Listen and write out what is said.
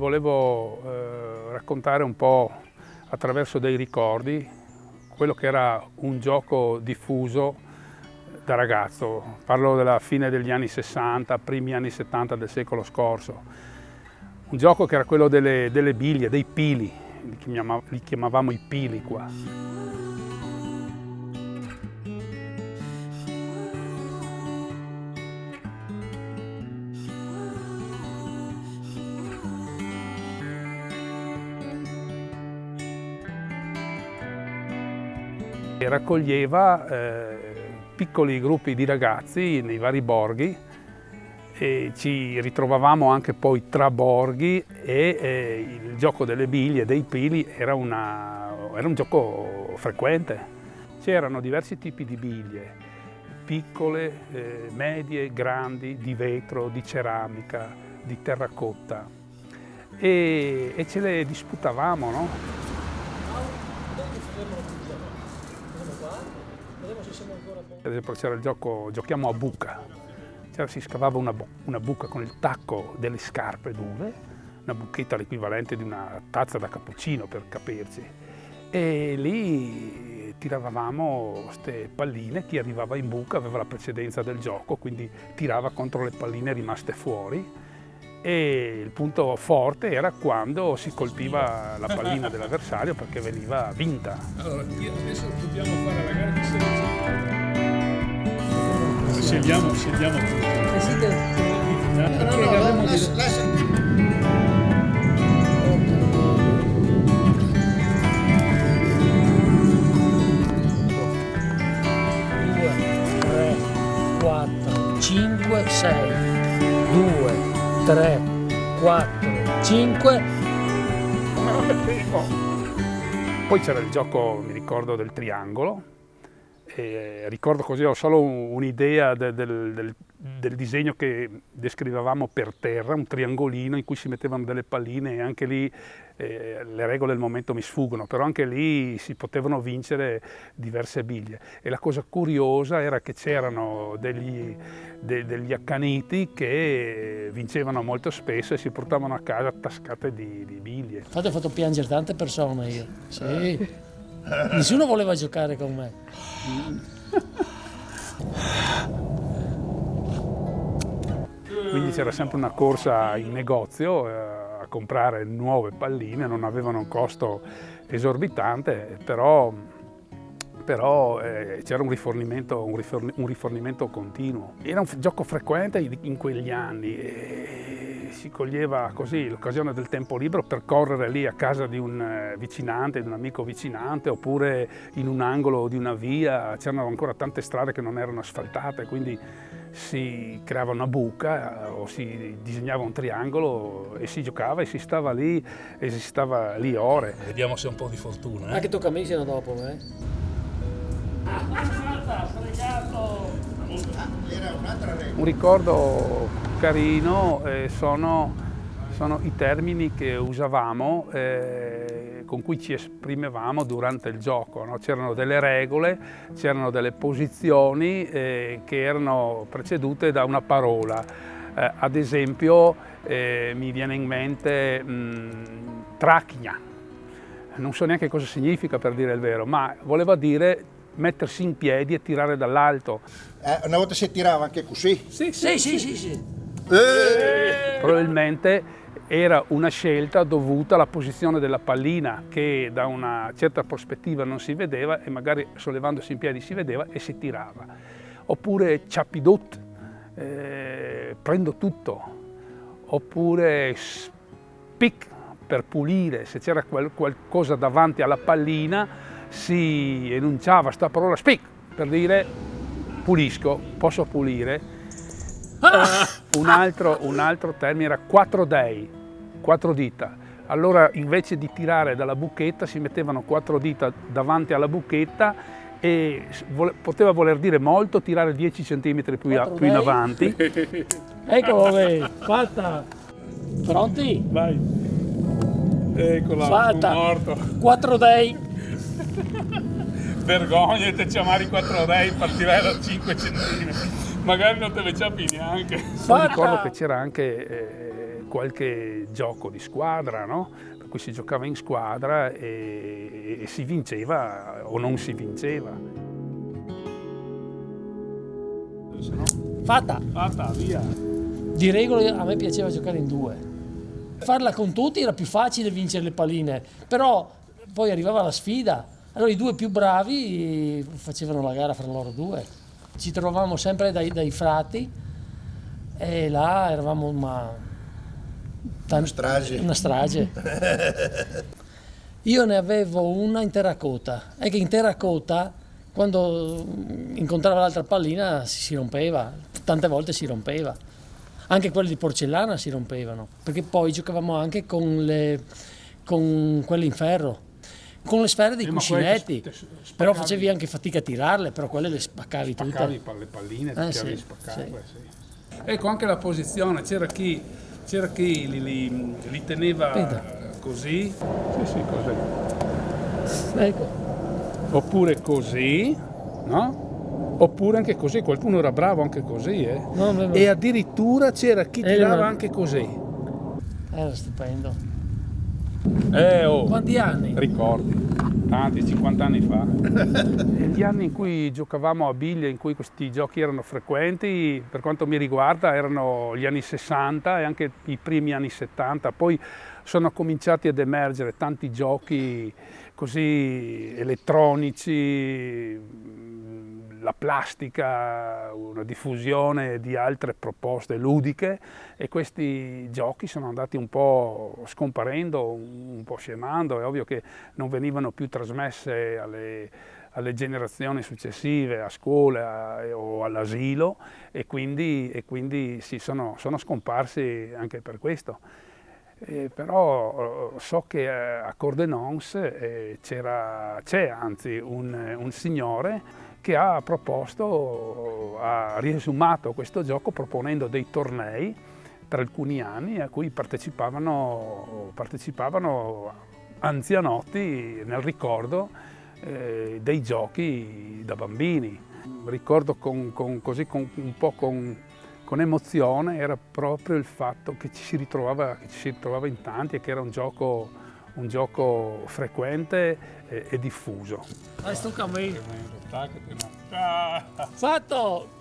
volevo raccontare un po' attraverso dei ricordi quello che era un gioco diffuso da ragazzo. Parlo della fine degli anni 60, primi anni 70 del secolo scorso. Un gioco che era quello delle biglie, dei pili, li chiamavamo i pili qua. Raccoglieva piccoli gruppi di ragazzi nei vari borghi e ci ritrovavamo anche poi tra borghi e il gioco delle biglie, dei pili, era un gioco frequente. C'erano diversi tipi di biglie, piccole, medie, grandi, di vetro, di ceramica, di terracotta e ce le disputavamo, no? Ad esempio c'era il gioco, giochiamo a buca, si scavava una buca con il tacco delle scarpe d'uve, una buchetta l'equivalente di una tazza da cappuccino per capirci, e lì tiravamo queste palline, chi arrivava in buca aveva la precedenza del gioco, quindi tirava contro le palline rimaste fuori e il punto forte era quando si colpiva la pallina dell'avversario perché veniva vinta. Allora, adesso dobbiamo fare la gara di selezione. Scegliamo tutti. No, lascia. 4, 5, 6, 2, 3, 4, 5. Poi c'era il gioco, mi ricordo, del triangolo. Ricordo così, ho solo un'idea del disegno che descrivevamo per terra, un triangolino in cui si mettevano delle palline e anche lì le regole del momento mi sfuggono, però anche lì si potevano vincere diverse biglie. E la cosa curiosa era che c'erano degli accaniti che vincevano molto spesso e si portavano a casa tascate di biglie. Infatti ho fatto piangere tante persone io, sì. Nessuno voleva giocare con me. Quindi c'era sempre una corsa in negozio a comprare nuove palline, non avevano un costo esorbitante, però c'era un rifornimento continuo. Era un gioco frequente in quegli anni e si coglieva così l'occasione del tempo libero per correre lì a casa di un vicinante, di un amico vicinante, oppure in un angolo di una via. C'erano ancora tante strade che non erano asfaltate, quindi si creava una buca o si disegnava un triangolo e si giocava e si stava lì ore. Vediamo se è un po' di fortuna. Anche tu cammini dopo, Un ricordo carino sono i termini che usavamo, con cui ci esprimevamo durante il gioco, no? C'erano delle regole, c'erano delle posizioni che erano precedute da una parola. Ad esempio mi viene in mente trachnia. Non so neanche cosa significa, per dire il vero, ma voleva dire mettersi in piedi e tirare dall'alto. Una volta si tirava anche così? Sì. Probabilmente era una scelta dovuta alla posizione della pallina che da una certa prospettiva non si vedeva e magari sollevandosi in piedi si vedeva e si tirava. Oppure ciapidot, prendo tutto. Oppure spic, per pulire, se c'era qualcosa davanti alla pallina si enunciava sta parola spic per dire pulisco, posso pulire. Un altro termine era 4 dei, 4 dita. Allora invece di tirare dalla buchetta si mettevano 4 dita davanti alla buchetta e poteva voler dire molto tirare 10 cm più in avanti. Ecco, fatta. Pronti? Vai. Eccola, fatta. Morto. 4 dei. Vergognati, chiamare 4 dei, partirei da 5 cm. Magari non te le ciapi neanche. Ricordo che c'era anche qualche gioco di squadra, no? Per cui si giocava in squadra e si vinceva o non si vinceva. Fatta! Fatta, via! Di regola a me piaceva giocare in due. Farla con tutti era più facile vincere le palline, però poi arrivava la sfida. Allora i due più bravi facevano la gara fra loro due. Ci trovavamo sempre dai frati e là eravamo Una strage. Una strage. Io ne avevo una in terracotta. È che in terracotta, quando incontrava l'altra pallina, si rompeva. Tante volte si rompeva. Anche quelle di porcellana si rompevano, perché poi giocavamo anche con quelle in ferro, con le sfere dei cuscinetti. Però facevi anche fatica a tirarle, però quelle le spaccavi tutte. Spaccavi le palline, ti sì, spaccarle, sì. Ecco anche la posizione, c'era chi li teneva Aspetta. così, sì, così. Ecco. Oppure così, no? Oppure anche così, qualcuno era bravo anche così, eh? No. E addirittura c'era chi tirava no. anche così. Era stupendo. Oh, Quanti anni? ricordi, tanti, 50 anni fa. E gli anni in cui giocavamo a biglie, in cui questi giochi erano frequenti, per quanto mi riguarda, erano gli anni 60 e anche i primi anni 70. Poi sono cominciati ad emergere tanti giochi così elettronici, la plastica, una diffusione di altre proposte ludiche, e questi giochi sono andati un po' scomparendo, un po' scemando. È ovvio che non venivano più trasmesse alle generazioni successive, a scuola o all'asilo, e quindi sì, sono scomparsi anche per questo. Però so che a Cordenons c'è anzi un signore che ha riesumato questo gioco proponendo dei tornei tra alcuni anni a cui partecipavano anzianotti nel ricordo dei giochi da bambini. Ricordo con emozione era proprio il fatto che ci si ritrovava in tanti e che era un gioco frequente e diffuso. Adesso tocca a me. Fatto!